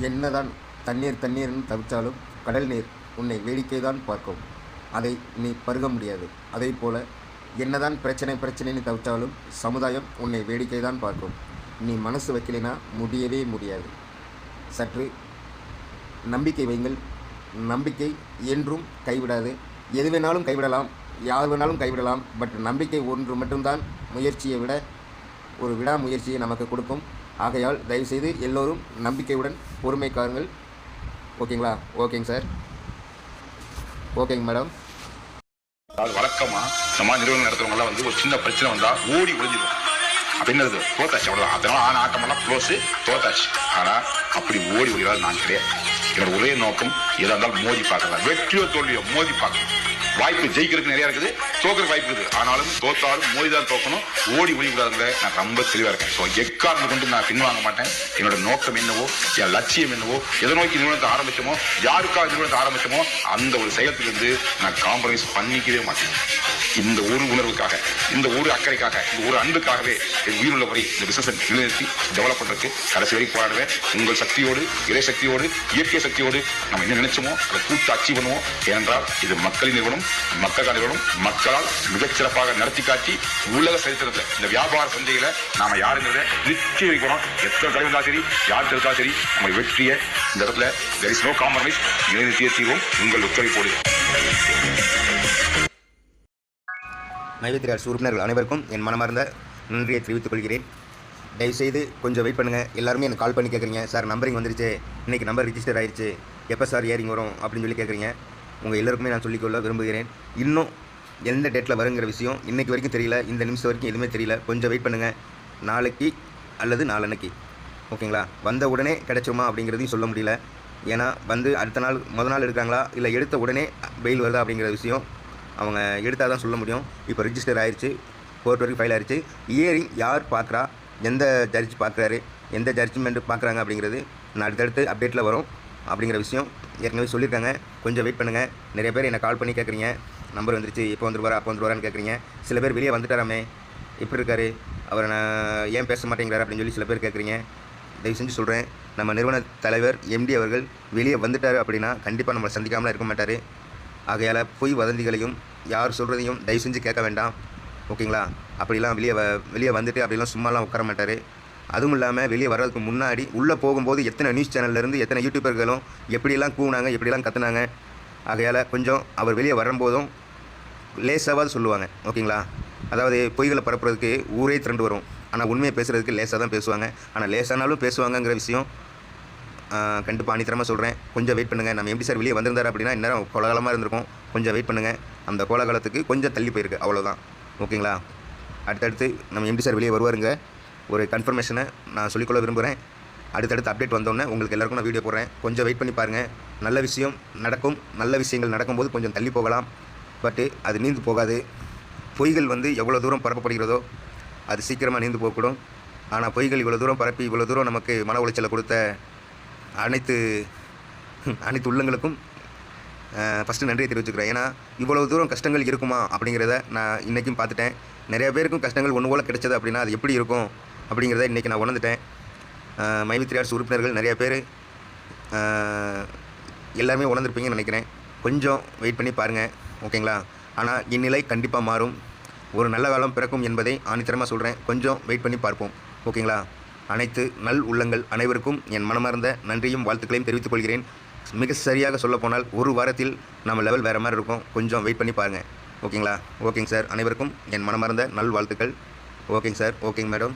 என்னதான் தண்ணீர் தண்ணீர்னு தவிச்சாலும் கடல் நீர் உன்னை வேடிக்கை தான் பார்க்கும். அதை நீ பருக முடியாது. அதே போல் என்னதான் பிரச்சனை பிரச்சனைன்னு தவிச்சாலும் சமுதாயம் உன்னை வேடிக்கை தான் பார்க்கும். நீ மனசு வைக்கலைன்னா முடியவே முடியாது. சற்று நம்பிக்கை வைங்கள். நம்பிக்கை என்றும் கைவிடாது. எது வேணாலும் கைவிடலாம், யார் வேணாலும் கைவிடலாம். பட் நம்பிக்கை ஒன்று மட்டும்தான் முயற்சியை விட ஒரு விடாமுயற்சியை நமக்கு கொடுக்கும். ஆகையால் தயவுசெய்து எல்லோரும் நம்பிக்கையுடன் பொறுமை காருங்கள். ஓகேங்களா? ஓகேங்க சார். ஓகேங்க மேடம். அதாவது வழக்கமாக இந்த மாதிரி நிறுவனம் நடத்துறவங்கலாம் வந்து ஒரு சின்ன பிரச்சனை வந்தால் ஓடி ஒழிஞ்சிடும் அப்படின்றது தோத்தாச்சு. அவ்வளோதான். அதனால ஆட்டமெல்லாம் க்ளோஸு, தோத்தாச்சு. ஆனால் அப்படி ஓடி ஒழியாது நான் கிடையாது. என்னோட ஒரே நோக்கம் எதாக இருந்தாலும் மோதி பார்க்கலாம். வெற்றியோ தோல்வியோ மோதி பார்க்கலாம். வாய்ப்பு ஜெயிக்கிறதுக்கு நிறையா இருக்குது, தோக்கிறதுக்கு வாய்ப்பு இருக்குது. ஆனாலும் தோத்தாலும் மோதி தான் தோக்கணும், ஓடி ஒழிக்கூடாதுங்க. நான் ரொம்ப தெளிவாக இருக்கேன். ஸோ எக்காரணம் கொண்டு நான் பின்வாங்க மாட்டேன். என்னோட நோக்கம் என்னவோ, என் லட்சியம் என்னவோ, எதை நோக்கி நிறுவனத்தை ஆரம்பிச்சோமோ, யாருக்காக நிறுவனத்தை ஆரம்பிச்சோமோ அந்த ஒரு செயலத்திலிருந்து நான் காம்ப்ரமைஸ் பண்ணிக்கவே மாட்டேன். இந்த ஒரு உணர்வுக்காக, இந்த ஒரு அக்கறைக்காக, இந்த ஒரு அன்புக்காகவே என் உயிருள்ளபடி இந்த பிசினஸ் நிலைநிறுத்தி டெவலப் பண்றதுக்கு கடைசி வரைக்கும் போராடுவேன். உங்கள் சக்தியோடு, இறை சக்தியோடு, இயற்கை சக்தியோடு நம்ம என்ன நினைச்சோமோ அதை கூட்டு அச்சீவ் பண்ணுவோம். ஏனென்றால் இது மக்களின் நிறுவனம், மக்கள் நிறுவனம். மக்களால் மிகச்சிறப்பாக நடத்தி காட்டி உலக சரித்திரத்தில் இந்த வியாபார சந்தையில நாம யாருங்கிறத நிச்சயம் வைக்கணும். எத்தனை தலைவர்களா சரி, யார் தெரிவித்தா சரி, நம்ம வெற்றியை இந்த இடத்துல there is no compromise நிலைநிறுத்தியே தீர்வோம். உங்கள் ஒத்துழைப்போடு. மைவித்திரி அரசு உறுப்பினர்கள் அனைவருக்கும் என் மனமார்ந்த நன்றியை தெரிவித்துக் கொள்கிறேன். தயவுசெய்து கொஞ்சம் வெயிட் பண்ணுங்கள். எல்லாருமே எனக்கு கால் பண்ணி கேட்குறீங்க, சார் நம்பரிங் வந்துருச்சு, இன்றைக்கி நம்பர் ரிஜிஸ்டர் ஆயிடுச்சு, எப்போ சார் ஏரிங் வரும் அப்படின்னு சொல்லி கேட்குறீங்க. உங்கள் எல்லாருக்குமே நான் சொல்லிக்கொள்ள விரும்புகிறேன். இன்னும் எந்த டேட்டில் வருங்கிற விஷயம் இன்றைக்கி வரைக்கும் தெரியல, இந்த நிமிஷம் வரைக்கும் எதுவுமே தெரியல. கொஞ்சம் வெயிட் பண்ணுங்கள். நாளைக்கு அல்லது நாளன்னைக்கு, ஓகேங்களா? வந்த உடனே கிடைச்சுமா அப்படிங்கிறதையும் சொல்ல முடியல. ஏன்னா வந்து அடுத்த நாள் முதல் நாள் எடுக்கிறாங்களா இல்லை எடுத்த உடனே பெயில் வருதா அப்படிங்கிற விஷயம் அவங்க எடுத்தால் தான் சொல்ல முடியும். இப்போ ரிஜிஸ்டர் ஆயிடுச்சு, கோர்ட் வரைக்கும் ஃபைல் ஆயிடுச்சு. இயரிங் யார் பார்க்குறா, எந்த ஜட்ஜ் பார்க்குறாரு, எந்த ஜட்ஜ்மெண்ட் பார்க்குறாங்க அப்படிங்கிறது நான் அடுத்தடுத்து அப்டேட்டில் வரும். அப்படிங்கிற விஷயம் ஏற்கனவே சொல்லியிருக்காங்க. கொஞ்சம் வெயிட் பண்ணுங்கள். நிறைய பேர் என்னை கால் பண்ணி கேட்குறீங்க, நம்பர் வந்துருச்சு, எப்போ வந்துருவாரா அப்போ வந்துருவாரான்னு கேட்குறீங்க. சில பேர் வெளியே வந்துட்டாராமே, எப்படி இருக்காரு, அவரை நான் ஏன் பேச மாட்டேங்கிறார் அப்படின்னு சொல்லி சில பேர் கேட்குறீங்க. தயவு செஞ்சு சொல்கிறேன், நம்ம நிறுவன தலைவர் எம்டி அவர்கள் வெளியே வந்துட்டார் அப்படின்னா கண்டிப்பாக நம்மளை சந்திக்காமலாம் இருக்க மாட்டார். ஆகையால் பொய் வதந்திகளையும் யார் சொல்கிறதையும் தயவு செஞ்சு கேட்க வேண்டாம், ஓகேங்களா? அப்படிலாம் வெளியே வந்துட்டு அப்படிலாம் சும்மாலாம் உட்கார மாட்டார். அதுவும் இல்லாமல் வெளியே வர்றதுக்கு முன்னாடி உள்ளே போகும்போது எத்தனை நியூஸ் சேனல்லேருந்து எத்தனை யூடியூபர்களும் எப்படிலாம் கூவினாங்க, எப்படிலாம் கற்றுனாங்க. ஆகையால் கொஞ்சம் அவர் வெளியே வரும்போதும் லேசாவது சொல்லுவாங்க, ஓகேங்களா? அதாவது பொய்களை பரப்புறதுக்கு ஊரே திரண்டு வரும், ஆனால் உண்மையை பேசுகிறதுக்கு லேசாக தான் பேசுவாங்க. ஆனால் லேசானாலும் பேசுவாங்கங்கிற விஷயம் கண்டிப்பாக அனித்தரமாக சொல்கிறேன். கொஞ்சம் வெயிட் பண்ணுங்கள். நம்ம எப்படி சார் வெளியே வந்திருந்தார் அப்படின்னா இந்நேரம் கோலாகலமாக இருந்திருக்கும். கொஞ்சம் வெயிட் பண்ணுங்கள். அந்த கோலாகலத்துக்கு கொஞ்சம் தள்ளி போயிருக்கு, அவ்வளோதான், ஓகேங்களா? அடுத்தடுத்து நம்ம எப்படி சார் வெளியே வருவாருங்க ஒரு கன்ஃபர்மேஷனை நான் சொல்லிக்கொள்ள விரும்புகிறேன். அடுத்தடுத்து அப்டேட் வந்தோடனே உங்களுக்கு எல்லாருக்கும் நான் வீடியோ போடுறேன். கொஞ்சம் வெயிட் பண்ணி பாருங்கள். நல்ல விஷயம் நடக்கும். நல்ல விஷயங்கள் நடக்கும்போது கொஞ்சம் தள்ளி போகலாம், பட்டு அது நீந்து போகாது. பொய்கள் வந்து எவ்வளோ தூரம் பரப்பப்படுகிறதோ அது சீக்கிரமாக நீந்து போகக்கூடும். ஆனால் பொய்கள் இவ்வளோ தூரம் பரப்பி இவ்வளோ தூரம் நமக்கு மன உளைச்சலை கொடுத்த அனைத்து உள்ளங்களுக்கும் ஃபஸ்ட்டு நன்றியை தெரிவிச்சுக்கிறேன். ஏன்னா இவ்வளோ தூரம் கஷ்டங்கள் இருக்குமா அப்படிங்கிறத நான் இன்றைக்கும் பார்த்துட்டேன். நிறைய பேருக்கும் கஷ்டங்கள் ஒன்று போல் கிடைச்சது அப்படின்னா அது எப்படி இருக்கும் அப்படிங்கிறத இன்றைக்கி நான் உணர்ந்துட்டேன். மைவித்திரி அரசு உறுப்பினர்கள் நிறைய பேர் எல்லாருமே உணர்ந்துருப்பீங்கன்னு நினைக்கிறேன். கொஞ்சம் வெயிட் பண்ணி பாருங்கள், ஓகேங்களா? ஆனால் இந்நிலை கண்டிப்பாக மாறும். ஒரு நல்ல காலம் பிறக்கும் என்பதை ஆணித்தரமாக சொல்கிறேன். கொஞ்சம் வெயிட் பண்ணி பார்ப்போம், ஓகேங்களா? அனைத்து நல் உள்ளங்கள் அனைவருக்கும் என் மனமார்ந்த நன்றியும் வாழ்த்துக்களையும் தெரிவித்துக் கொள்கிறேன். மிக சரியாக சொல்லப்போனால் ஒரு வாரத்தில் நம்ம லெவல் வேறு மாதிரி இருக்கும். கொஞ்சம் வெயிட் பண்ணி பாருங்கள், ஓகேங்களா? ஓகேங்க சார். அனைவருக்கும் என் மனமார்ந்த நல் வாழ்த்துக்கள். ஓகேங்க சார். ஓகேங்க மேடம்.